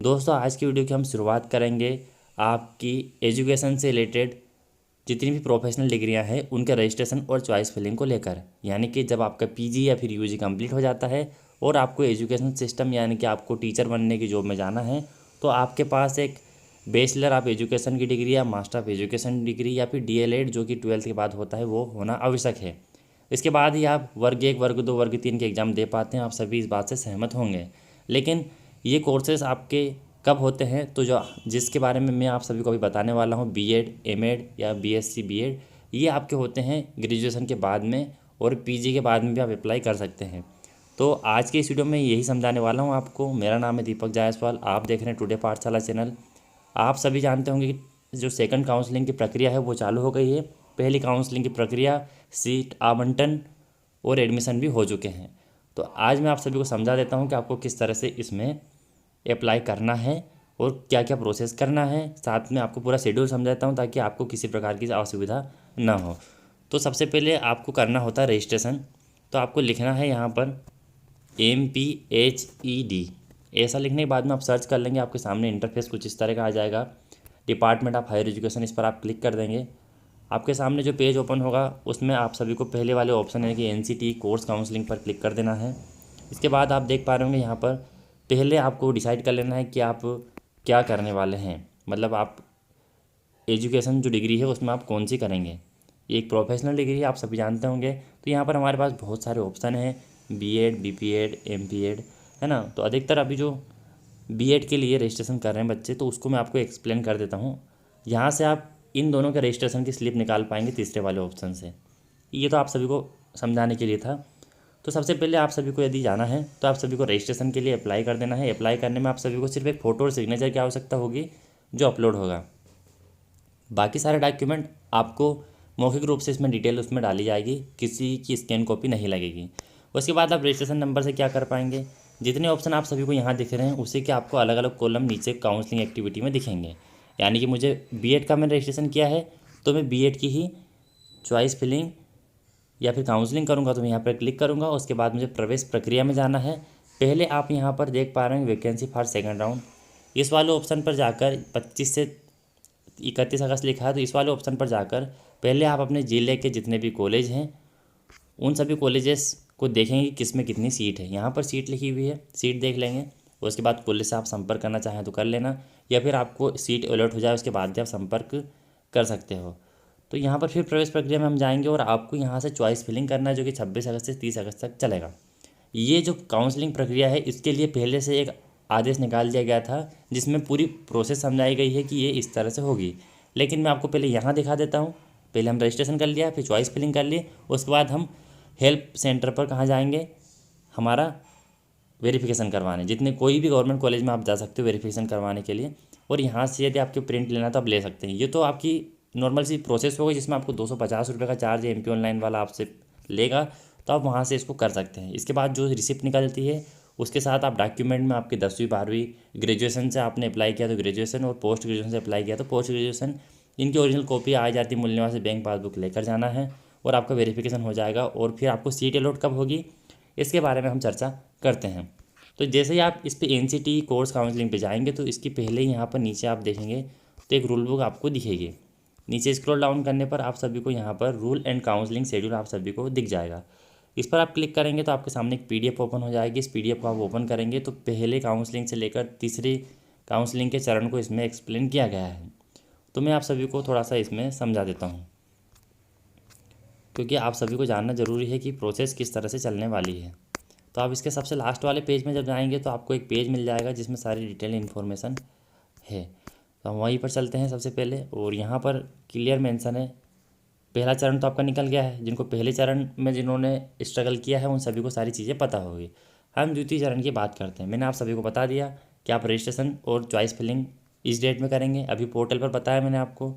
दोस्तों आज की वीडियो की हम शुरुआत करेंगे आपकी एजुकेशन से रिलेटेड जितनी भी प्रोफेशनल डिग्रियां हैं उनके रजिस्ट्रेशन और चॉइस फिलिंग को लेकर। यानी कि जब आपका पीजी या फिर यूजी कंप्लीट हो जाता है और आपको एजुकेशन सिस्टम यानी कि आपको टीचर बनने की जॉब में जाना है, तो आपके पास एक बैचलर ऑफ एजुकेशन की डिग्री या मास्टर ऑफ एजुकेशन डिग्री या फिर डीएलएड जो कि 12th के बाद होता है वो होना आवश्यक है। इसके बाद ही आप वर्ग 1, वर्ग 2, वर्ग 3 के एग्ज़ाम दे पाते हैं। आप सभी इस बात से सहमत होंगे। लेकिन ये कोर्सेज आपके कब होते हैं, तो जो जिसके बारे में मैं आप सभी को अभी बताने वाला हूँ, बीएड, एमएड या बीएससी बीएड, ये आपके होते हैं ग्रेजुएशन के बाद में, और पीजी के बाद में भी आप अप्लाई कर सकते हैं। तो आज के इस वीडियो में यही समझाने वाला हूँ आपको। मेरा नाम है दीपक जायसवाल, आप देख रहे हैं टुडे पाठशाला चैनल। आप सभी जानते होंगे कि जो सेकंड काउंसलिंग की प्रक्रिया है वो चालू हो गई है। पहली काउंसलिंग की प्रक्रिया, सीट आवंटन और एडमिशन भी हो चुके हैं। तो आज मैं आप सभी को समझा देता हूं कि आपको किस तरह से इसमें अप्लाई करना है और क्या क्या प्रोसेस करना है। साथ में आपको पूरा शेड्यूल समझाता हूं ताकि आपको किसी प्रकार की असुविधा ना हो। तो सबसे पहले आपको करना होता है रजिस्ट्रेशन। तो आपको लिखना है यहाँ पर MPHED। ऐसा लिखने के बाद में आप सर्च कर लेंगे, आपके सामने इंटरफेस कुछ इस तरह का आ जाएगा। डिपार्टमेंट ऑफ हायर एजुकेशन, इस पर आप क्लिक कर देंगे। आपके सामने जो पेज ओपन होगा उसमें आप सभी को पहले वाले ऑप्शन है कि NCT कोर्स काउंसलिंग पर क्लिक कर देना है। इसके बाद आप देख पा रहे होंगे यहाँ पर पहले आपको डिसाइड कर लेना है कि आप क्या करने वाले हैं। मतलब आप एजुकेशन जो डिग्री है उसमें आप कौन सी करेंगे। ये एक प्रोफेशनल डिग्री है, आप सभी जानते होंगे। तो यहाँ पर हमारे पास बहुत सारे ऑप्शन हैं, बीएड, बीपीएड, एमपीएड, है ना। तो अधिकतर अभी जो बीएड के लिए रजिस्ट्रेशन कर रहे हैं बच्चे, तो उसको मैं आपको एक्सप्लेन कर देता हूँ। यहाँ से आप इन दोनों के रजिस्ट्रेशन की स्लिप निकाल पाएंगे तीसरे वाले ऑप्शन से। ये तो आप सभी को समझाने के लिए था। तो सबसे पहले आप सभी को यदि जाना है तो आप सभी को रजिस्ट्रेशन के लिए अप्लाई कर देना है। अप्लाई करने में आप सभी को सिर्फ एक फ़ोटो और सिग्नेचर की आवश्यकता होगी जो अपलोड होगा। बाकी सारे डॉक्यूमेंट आपको मौखिक रूप से इसमें डिटेल उसमें डाली जाएगी, किसी की स्कैन कॉपी नहीं लगेगी। उसके बाद आप रजिस्ट्रेशन नंबर से क्या कर पाएंगे, जितने ऑप्शन आप सभी को यहाँ दिख रहे हैं उसी के आपको अलग अलग कॉलम नीचे काउंसलिंग एक्टिविटी में दिखेंगे। यानी कि मुझे बीएड का मैंने रजिस्ट्रेशन किया है तो मैं बीएड की ही चॉइस फिलिंग या फिर काउंसलिंग करूँगा, तो मैं यहाँ पर क्लिक करूँगा। उसके बाद मुझे प्रवेश प्रक्रिया में जाना है। पहले आप यहाँ पर देख पा रहे हैं वैकेंसी फॉर सेकंड राउंड, इस वाले ऑप्शन पर जाकर 25 से 31 अगस्त लिखा है, तो इस वाले ऑप्शन पर जाकर पहले आप अपने ज़िले के जितने भी कॉलेज हैं उन सभी कॉलेजेस को देखेंगे कि किस में कितनी सीट है। यहाँ पर सीट लिखी हुई है, सीट देख लेंगे। उसके बाद कॉलेज से आप संपर्क करना चाहें तो कर लेना, या फिर आपको सीट अलॉट हो जाए उसके बाद भी आप संपर्क कर सकते हो। तो यहाँ पर फिर प्रवेश प्रक्रिया में हम जाएंगे और आपको यहाँ से चॉइस फिलिंग करना है जो कि 26 अगस्त से 30 अगस्त तक चलेगा। ये जो काउंसलिंग प्रक्रिया है इसके लिए पहले से एक आदेश निकाल दिया गया था जिसमें पूरी प्रोसेस समझाई गई है कि ये इस तरह से होगी। लेकिन मैं आपको पहले यहाँ दिखा देता हूँ। पहले हम रजिस्ट्रेशन कर लिया, फिर चॉइस फिलिंग कर ली, उसके बाद हम हेल्प सेंटर पर कहाँ जाएंगे, हमारा वेरिफिकेशन करवाने। जितने कोई भी गवर्नमेंट कॉलेज में आप जा सकते हो वेरिफिकेशन करवाने के लिए, और यहाँ से यदि आपके प्रिंट लेना तो आप ले सकते हैं। ये तो आपकी नॉर्मल सी प्रोसेस होगी जिसमें आपको 250 रुपये का चार्ज MP ऑनलाइन वाला आपसे लेगा, तो आप वहाँ से इसको कर सकते हैं। इसके बाद जो रिसिप्ट निकलती है उसके साथ आप डॉक्यूमेंट में आपकी 10वीं 12वीं, ग्रेजुएशन से आपने अप्लाई किया तो ग्रेजुएशन, और पोस्ट ग्रेजुएशन से अप्लाई किया तो पोस्ट ग्रेजुएशन, इनकी ओरिजिनल कॉपी आ जाती है मूल्यवान से बैंक पासबुक लेकर जाना है और आपका वेरिफिकेशन हो जाएगा। और फिर आपको सीट अलॉट कब होगी इसके बारे में हम चर्चा करते हैं। तो जैसे ही आप इस पे NCT कोर्स काउंसलिंग पे जाएंगे तो इसकी पहले ही यहाँ पर नीचे आप देखेंगे तो एक रूल बुक आपको दिखेगी। नीचे स्क्रॉल डाउन करने पर आप सभी को यहाँ पर रूल एंड काउंसलिंग शेड्यूल आप सभी को दिख जाएगा। इस पर आप क्लिक करेंगे तो आपके सामने एक PDF ओपन हो जाएगी। इस PDF को आप ओपन करेंगे तो पहले काउंसलिंग से लेकर तीसरी काउंसलिंग के चरण को इसमें एक्सप्लेन किया गया है। तो मैं आप सभी को थोड़ा सा इसमें समझा देता हूँ, क्योंकि आप सभी को जानना ज़रूरी है कि प्रोसेस किस तरह से चलने वाली है। तो आप इसके सबसे लास्ट वाले पेज में जब जाएंगे तो आपको एक पेज मिल जाएगा जिसमें सारी डिटेल इन्फॉर्मेशन है। तो हम वहीं पर चलते हैं सबसे पहले, और यहाँ पर क्लियर मेंशन है। पहला चरण तो आपका निकल गया है, जिनको पहले चरण में जिन्होंने स्ट्रगल किया है उन सभी को सारी चीज़ें पता होगी। हम द्वितीय चरण की बात करते हैं। मैंने आप सभी को बता दिया कि आप रजिस्ट्रेशन और चॉइस फिलिंग इस डेट में करेंगे, अभी पोर्टल पर बताया मैंने आपको।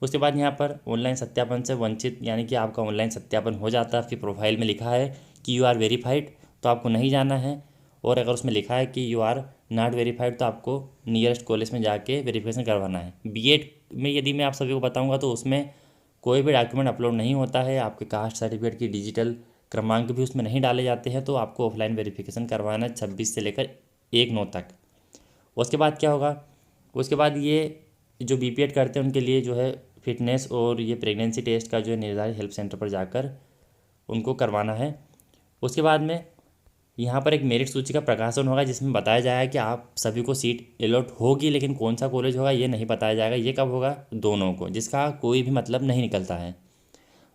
उसके बाद यहाँ पर ऑनलाइन सत्यापन से वंचित, यानी कि आपका ऑनलाइन सत्यापन हो जाता है, आपकी प्रोफाइल में लिखा है कि यू आर वेरीफाइड, तो आपको नहीं जाना है। और अगर उसमें लिखा है कि यू आर नॉट वेरीफाइड तो आपको नियरेस्ट कॉलेज में जाके वेरिफिकेशन करवाना है। बीएड में यदि मैं आप सभी को बताऊंगा तो उसमें कोई भी डॉक्यूमेंट अपलोड नहीं होता है, आपके कास्ट सर्टिफिकेट की डिजिटल क्रमांक भी उसमें नहीं डाले जाते हैं। तो आपको ऑफलाइन वेरिफिकेशन करवाना है 26 से लेकर 1/9 तक। उसके बाद क्या होगा, उसके बाद ये जो बीपीएड करते हैं उनके लिए जो है फिटनेस और ये प्रेगनेंसी टेस्ट का जो है निर्धारित हेल्प सेंटर पर जाकर उनको करवाना है। उसके बाद में यहाँ पर एक मेरिट सूची का प्रकाशन होगा जिसमें बताया जाएगा कि आप सभी को सीट अलॉट होगी, लेकिन कौन सा कॉलेज होगा ये नहीं बताया जाएगा। ये कब होगा, दोनों को, जिसका कोई भी मतलब नहीं निकलता है।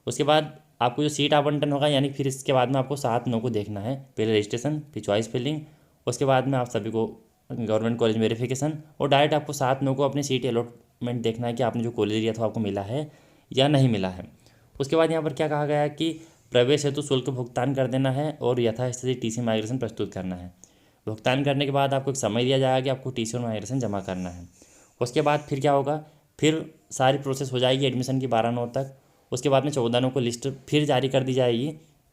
उसके बाद आपको जो सीट आवंटन होगा, यानी फिर इसके बाद में आपको 7-9 को देखना है, पहले रजिस्ट्रेशन फिर चॉइस फिलिंग, उसके बाद में आप सभी को गवर्नमेंट कॉलेज वेरिफिकेशन, और डायरेक्ट आपको 7-9 को अपनी सीट अलॉटमेंट देखना है कि आपने जो कॉलेज लिया था आपको मिला है या नहीं मिला है। उसके बाद यहाँ पर क्या कहा गया है कि प्रवेश हेतु शुल्क भुगतान कर देना है और यथास्थिति टीसी माइग्रेशन प्रस्तुत करना है। भुगतान करने के बाद आपको एक समय दिया जाएगा कि आपको टीसी और माइग्रेशन जमा करना है। उसके बाद फिर क्या होगा, फिर सारी प्रोसेस हो जाएगी एडमिशन की 12/9 तक। उसके बाद में 14/9 को लिस्ट फिर जारी कर दी जाएगी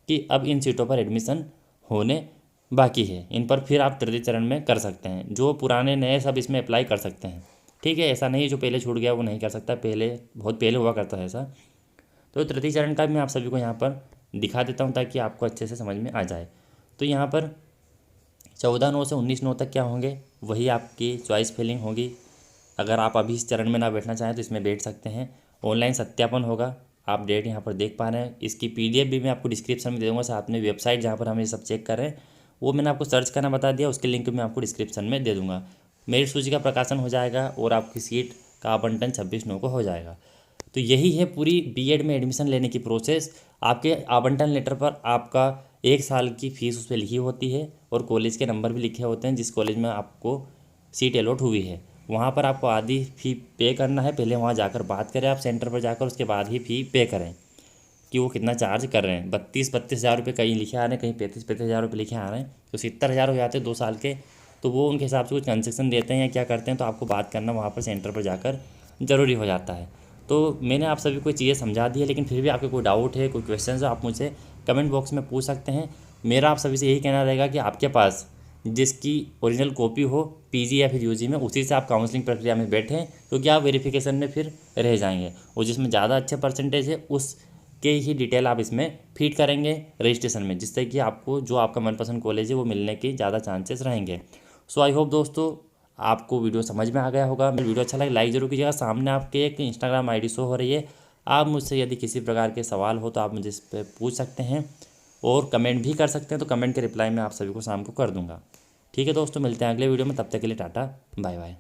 कि अब इन सीटों पर एडमिशन होने बाकी है, इन पर फिर आप तृतीय चरण में कर सकते हैं। जो पुराने नए सब इसमें अप्लाई कर सकते हैं, ठीक है। ऐसा नहीं है जो पहले छूट गया वो नहीं कर सकता, पहले बहुत पहले हुआ करता है ऐसा। तो तृतीय चरण का मैं आप सभी को यहाँ पर दिखा देता हूँ ताकि आपको अच्छे से समझ में आ जाए। तो यहाँ पर 14/9 से 19/9 तक क्या होंगे, वही आपकी चॉइस फिलिंग होगी। अगर आप अभी इस चरण में ना बैठना चाहें तो इसमें बैठ सकते हैं। ऑनलाइन सत्यापन होगा, आप डेट यहाँ पर देख पा रहे हैं। इसकी पीडीएफ भी मैं आपको डिस्क्रिप्शन में दे दूँगा, साथ में वेबसाइट जहाँ पर हम ये सब चेक कर रहे हैं वो मैंने आपको सर्च करना बता दिया, उसके लिंक मैं आपको डिस्क्रिप्शन में दे दूँगा। मेरिट सूची का प्रकाशन हो जाएगा और आपकी सीट का आवंटन 26/9 को हो जाएगा। तो यही है पूरी बीएड में एडमिशन लेने की प्रोसेस। आपके आवंटन लेटर पर आपका 1 साल की फ़ीस उस पर लिखी होती है और कॉलेज के नंबर भी लिखे होते हैं जिस कॉलेज में आपको सीट अलॉट हुई है। वहाँ पर आपको आधी फ़ी पे करना है, पहले वहाँ जाकर बात करें आप सेंटर पर जाकर, उसके बाद ही फ़ी पे करें कि वो कितना चार्ज कर रहे हैं। 32 हज़ार रुपये कहीं लिखे आ रहे हैं, कहीं 35 हज़ार रुपये लिखे आ रहे हैं, तो 70 हज़ार हो जाते हैं 2 साल के। तो वो उनके हिसाब से कुछ कंसेक्शन देते हैं या क्या करते हैं, तो आपको बात करना वहाँ पर सेंटर पर जाकर ज़रूरी हो जाता है। तो मैंने आप सभी को चीज़ें समझा दी है, लेकिन फिर भी आपके कोई डाउट है, कोई क्वेश्चन है, आप मुझसे कमेंट बॉक्स में पूछ सकते हैं। मेरा आप सभी से यही कहना रहेगा कि आपके पास जिसकी ओरिजिनल कॉपी हो पीजी या फिर यूजी में, उसी से आप काउंसलिंग प्रक्रिया में बैठें, क्योंकि आप वेरिफिकेशन में फिर रह जाएंगे। और जिसमें ज़्यादा अच्छे परसेंटेज है उसके ही डिटेल आप इसमें फीड करेंगे रजिस्ट्रेशन में, जिससे कि आपको जो आपका मनपसंद कॉलेज है वो मिलने के ज़्यादा चांसेस रहेंगे। सो आई होप दोस्तों आपको वीडियो समझ में आ गया होगा। मेरा वीडियो अच्छा लगे लाइक ज़रूर कीजिएगा। सामने आपके एक इंस्टाग्राम आईडी शो हो रही है, आप मुझसे यदि किसी प्रकार के सवाल हो तो आप मुझे इस पर पूछ सकते हैं और कमेंट भी कर सकते हैं, तो कमेंट के रिप्लाई मैं आप सभी को शाम को कर दूंगा। ठीक है दोस्तों, मिलते हैं अगले वीडियो में, तब तक के लिए टाटा बाय बाय।